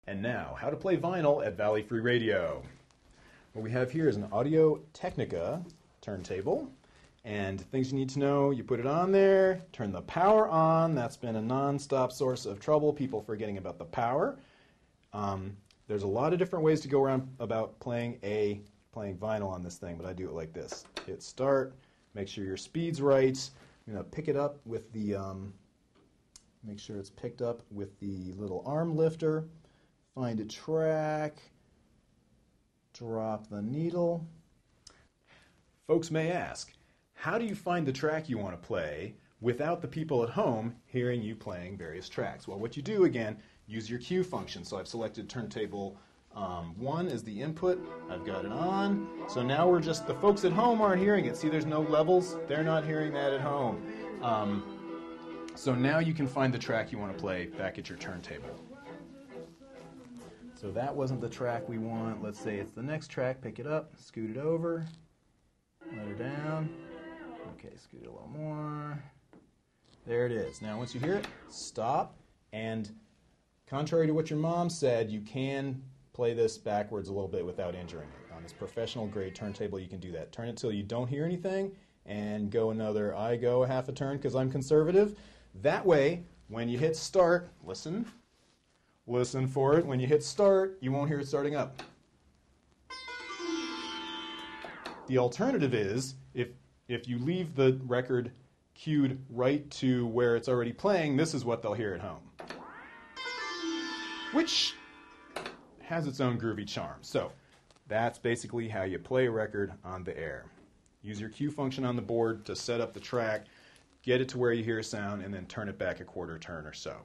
And now, how to play vinyl at Valley Free Radio. What we have here is an Audio Technica turntable. And things you need to know, you put it on there, turn the power on. That's been a non-stop source of trouble, people forgetting about the power. There's a lot of different ways to go around about playing vinyl on this thing, but I do it like this. Hit start, make sure your speed's right. I'm going to pick it up with the, make sure it's picked up with the little arm lifter. Find a track, drop the needle. Folks may ask, how do you find the track you want to play without the people at home hearing you playing various tracks? Well, what you do, again, use your cue function. So I've selected turntable 1 as the input. I've got it on. So now we're just, the folks at home aren't hearing it. See, there's no levels. They're not hearing that at home. So now you can find the track you want to play back at your turntable. So that wasn't the track we want. Let's say it's the next track. Pick it up, scoot it over, let her down. Okay, scoot it a little more. There it is. Now once you hear it, stop. And contrary to what your mom said, you can play this backwards a little bit without injuring it. On this professional grade turntable, you can do that. Turn it till you don't hear anything and go another, I go a half a turn because I'm conservative. That way, when you hit start, listen for it. When you hit start, you won't hear it starting up. The alternative is, if you leave the record cued right to where it's already playing, this is what they'll hear at home. Which has its own groovy charm. So that's basically how you play a record on the air. Use your cue function on the board to set up the track, get it to where you hear a sound, and then turn it back a quarter turn or so.